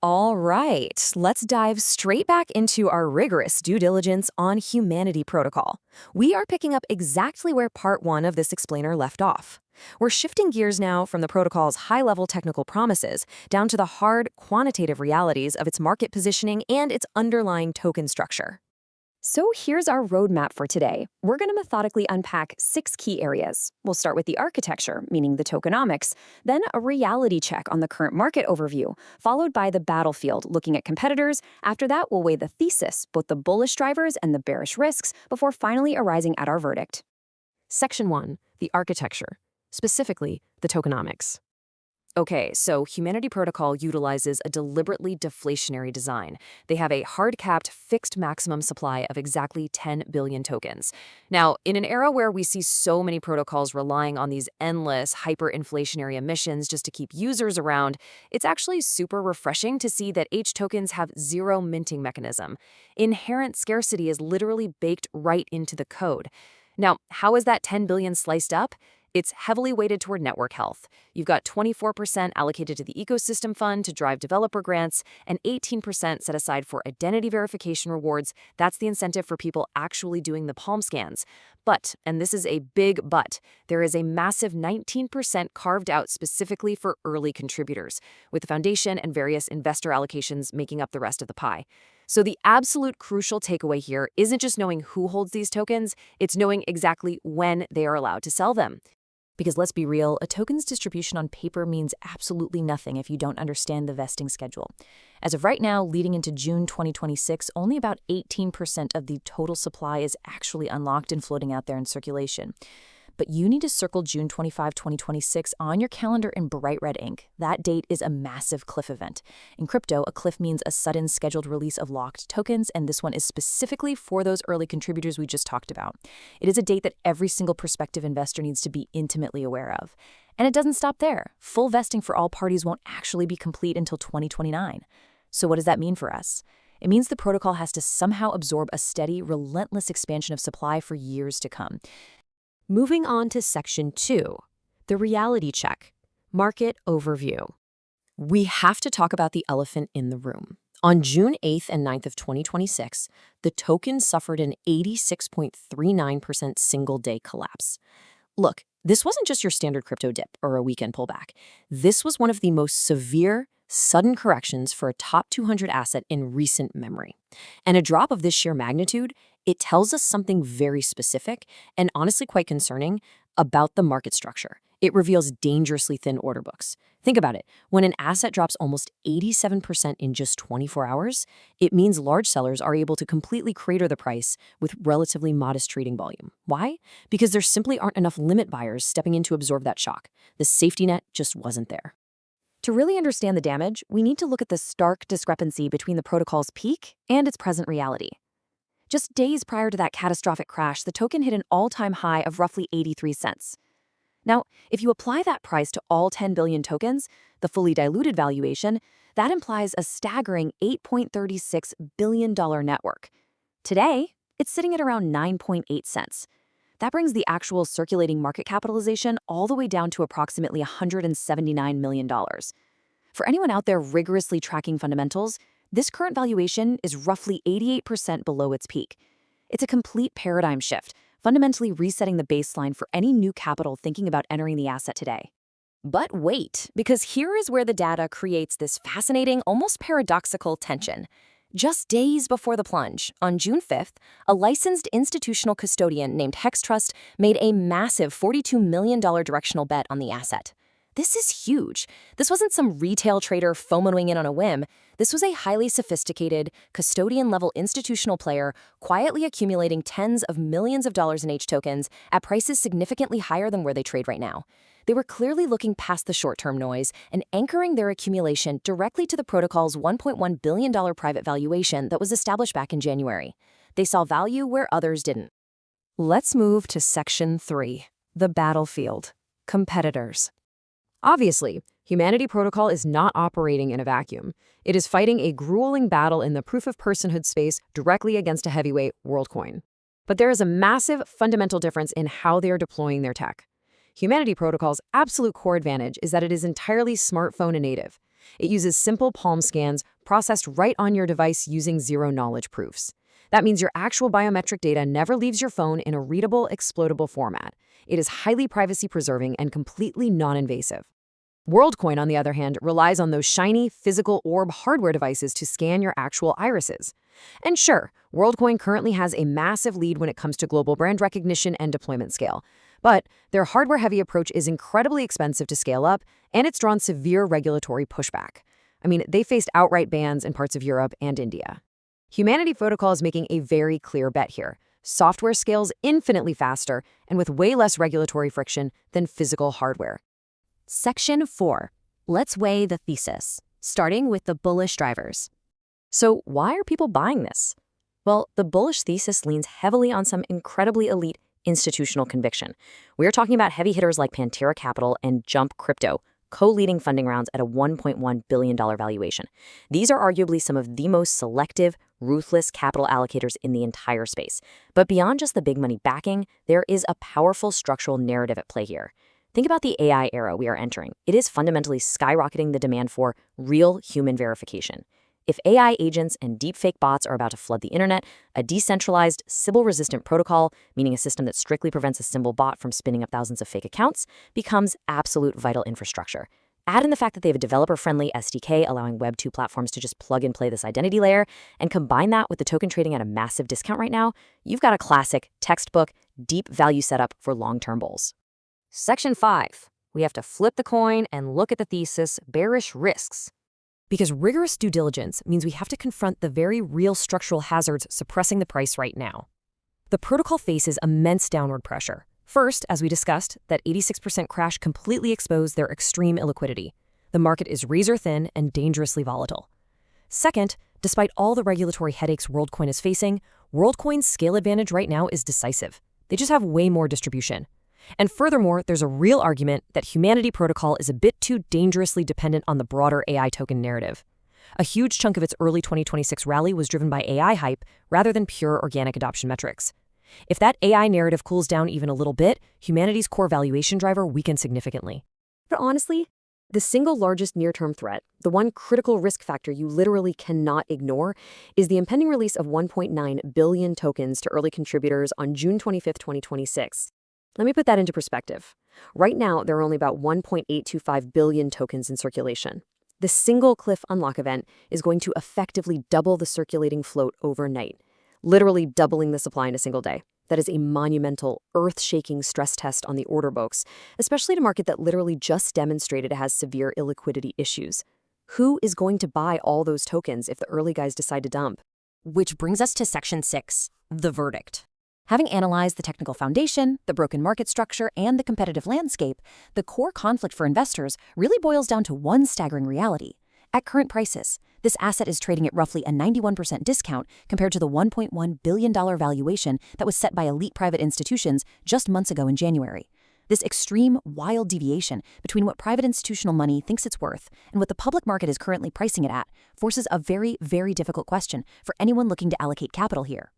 All right, let's dive straight back into our rigorous due diligence on Humanity Protocol. We are picking up exactly where part one of this explainer left off. We're shifting gears now from the protocol's high-level technical promises down to the hard, quantitative realities of its market positioning and its underlying token structure. So here's our roadmap for today. We're going to methodically unpack 6 key areas. We'll start with the architecture, meaning the tokenomics, then a reality check on the current market overview, followed by the battlefield, looking at competitors. After that, we'll weigh the thesis, both the bullish drivers and the bearish risks, before finally arriving at our verdict. Section 1, the architecture, specifically the tokenomics. Okay, so Humanity Protocol utilizes a deliberately deflationary design. They have a hard-capped, fixed maximum supply of exactly 10 billion tokens. Now, in an era where we see so many protocols relying on these endless, hyperinflationary emissions just to keep users around, it's actually super refreshing to see that H tokens have zero minting mechanism. Inherent scarcity is literally baked right into the code. Now, how is that 10 billion sliced up? It's heavily weighted toward network health. You've got 24% allocated to the ecosystem fund to drive developer grants and 18% set aside for identity verification rewards. That's the incentive for people actually doing the palm scans. But, and this is a big but, there is a massive 19% carved out specifically for early contributors, with the foundation and various investor allocations making up the rest of the pie. So the absolute crucial takeaway here isn't just knowing who holds these tokens, it's knowing exactly when they are allowed to sell them. Because let's be real, a token's distribution on paper means absolutely nothing if you don't understand the vesting schedule. As of right now, leading into June 2026, only about 18% of the total supply is actually unlocked and floating out there in circulation. But you need to circle June 25, 2026 on your calendar in bright red ink. That date is a massive cliff event. In crypto, a cliff means a sudden scheduled release of locked tokens, and this one is specifically for those early contributors we just talked about. It is a date that every single prospective investor needs to be intimately aware of. And it doesn't stop there. Full vesting for all parties won't actually be complete until 2029. So what does that mean for us? It means the protocol has to somehow absorb a steady, relentless expansion of supply for years to come. Moving on to Section 2, the reality check, market overview. We have to talk about the elephant in the room. On June 8th and 9th of 2026, the token suffered an 86.39% single-day collapse. Look, this wasn't just your standard crypto dip or a weekend pullback. This was one of the most severe, sudden corrections for a top 200 asset in recent memory. And a drop of this sheer magnitude, it tells us something very specific and honestly quite concerning about the market structure. It reveals dangerously thin order books. Think about it. When an asset drops almost 87% in just 24 hours, it means large sellers are able to completely crater the price with relatively modest trading volume. Why? Because there simply aren't enough limit buyers stepping in to absorb that shock. The safety net just wasn't there. To really understand the damage, we need to look at the stark discrepancy between the protocol's peak and its present reality. Just days prior to that catastrophic crash, the token hit an all-time high of roughly 83 cents. Now, if you apply that price to all 10 billion tokens, the fully diluted valuation, that implies a staggering $8.36 billion network. Today, it's sitting at around 9.8 cents. That brings the actual circulating market capitalization all the way down to approximately $179 million. For anyone out there rigorously tracking fundamentals, this current valuation is roughly 88% below its peak. It's a complete paradigm shift, fundamentally resetting the baseline for any new capital thinking about entering the asset today. But wait, because here is where the data creates this fascinating, almost paradoxical tension. Just days before the plunge, on June 5th, a licensed institutional custodian named Hex Trust made a massive $42 million directional bet on the asset. This is huge. This wasn't some retail trader FOMOing in on a whim. This was a highly sophisticated, custodian-level institutional player quietly accumulating tens of millions of dollars in H tokens at prices significantly higher than where they trade right now. They were clearly looking past the short-term noise and anchoring their accumulation directly to the protocol's $1.1 billion private valuation that was established back in January. They saw value where others didn't. Let's move to Section 3, the battlefield, competitors. Obviously, Humanity Protocol is not operating in a vacuum. It is fighting a grueling battle in the proof-of-personhood space directly against a heavyweight WorldCoin. But there is a massive fundamental difference in how they are deploying their tech. Humanity Protocol's absolute core advantage is that it is entirely smartphone native. It uses simple palm scans processed right on your device using zero-knowledge proofs. That means your actual biometric data never leaves your phone in a readable, exploitable format. It is highly privacy-preserving and completely non-invasive. WorldCoin, on the other hand, relies on those shiny, physical orb hardware devices to scan your actual irises. And sure, WorldCoin currently has a massive lead when it comes to global brand recognition and deployment scale. But their hardware-heavy approach is incredibly expensive to scale up, and it's drawn severe regulatory pushback. I mean, they faced outright bans in parts of Europe and India. Humanity Protocol is making a very clear bet here. Software scales infinitely faster and with way less regulatory friction than physical hardware. Section 4. Let's weigh the thesis, starting with the bullish drivers. So why are people buying this? Well, the bullish thesis leans heavily on some incredibly elite institutional conviction. We're talking about heavy hitters like Pantera Capital and Jump Crypto, co-leading funding rounds at a $1.1 billion valuation. These are arguably some of the most selective, ruthless capital allocators in the entire space. But beyond just the big money backing, there is a powerful structural narrative at play here. Think about the AI era we are entering. It is fundamentally skyrocketing the demand for real human verification. If AI agents and deepfake bots are about to flood the internet, a decentralized, Sybil-resistant protocol, meaning a system that strictly prevents a Sybil bot from spinning up thousands of fake accounts, becomes absolute vital infrastructure. Add in the fact that they have a developer-friendly SDK allowing Web 2 platforms to just plug and play this identity layer, and combine that with the token trading at a massive discount right now, you've got a classic, textbook, deep value setup for long-term bulls. Section 5. We have to flip the coin and look at the thesis, bearish risks. Because rigorous due diligence means we have to confront the very real structural hazards suppressing the price right now. The protocol faces immense downward pressure. First, as we discussed, that 86% crash completely exposed their extreme illiquidity. The market is razor-thin and dangerously volatile. Second, despite all the regulatory headaches WorldCoin is facing, WorldCoin's scale advantage right now is decisive. They just have way more distribution. And furthermore, there's a real argument that Humanity Protocol is a bit too dangerously dependent on the broader AI token narrative. A huge chunk of its early 2026 rally was driven by AI hype rather than pure organic adoption metrics. If that AI narrative cools down even a little bit, Humanity's core valuation driver weakens significantly. But honestly, the single largest near-term threat, the one critical risk factor you literally cannot ignore, is the impending release of 1.9 billion tokens to early contributors on June 25, 2026. Let me put that into perspective. Right now, there are only about 1.825 billion tokens in circulation. The single cliff unlock event is going to effectively double the circulating float overnight, literally doubling the supply in a single day. That is a monumental, earth-shaking stress test on the order books, especially in a market that literally just demonstrated it has severe illiquidity issues. Who is going to buy all those tokens if the early guys decide to dump? Which brings us to Section 6, the verdict. Having analyzed the technical foundation, the broken market structure, and the competitive landscape, the core conflict for investors really boils down to one staggering reality. At current prices, this asset is trading at roughly a 91% discount compared to the $1.1 billion valuation that was set by elite private institutions just months ago in January. This extreme, wild deviation between what private institutional money thinks it's worth and what the public market is currently pricing it at forces a very, very difficult question for anyone looking to allocate capital here.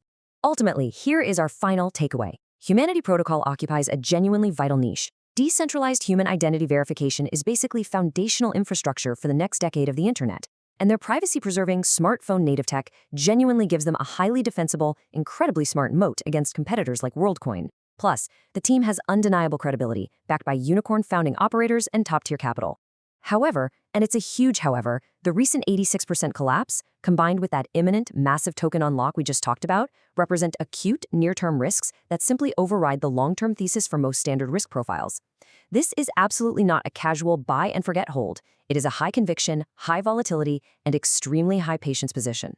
Ultimately, here is our final takeaway. Humanity Protocol occupies a genuinely vital niche. Decentralized human identity verification is basically foundational infrastructure for the next decade of the internet. And their privacy-preserving, smartphone native tech genuinely gives them a highly defensible, incredibly smart moat against competitors like WorldCoin. Plus, the team has undeniable credibility, backed by unicorn founding operators and top-tier capital. However, and it's a huge however, the recent 86% collapse, combined with that imminent, massive token unlock we just talked about, represent acute, near-term risks that simply override the long-term thesis for most standard risk profiles. This is absolutely not a casual buy-and-forget hold. It is a high-conviction, high-volatility, and extremely high-patience position.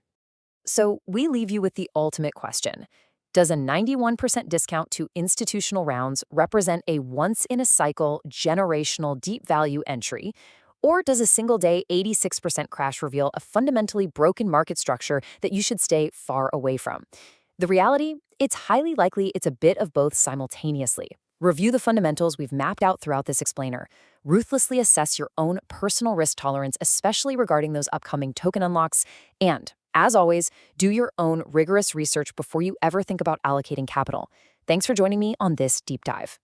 So we leave you with the ultimate question. Does a 91% discount to institutional rounds represent a once-in-a-cycle, generational deep value entry? Or does a single-day 86% crash reveal a fundamentally broken market structure that you should stay far away from? The reality? It's highly likely it's a bit of both simultaneously. Review the fundamentals we've mapped out throughout this explainer. Ruthlessly assess your own personal risk tolerance, especially regarding those upcoming token unlocks. And, as always, do your own rigorous research before you ever think about allocating capital. Thanks for joining me on this deep dive.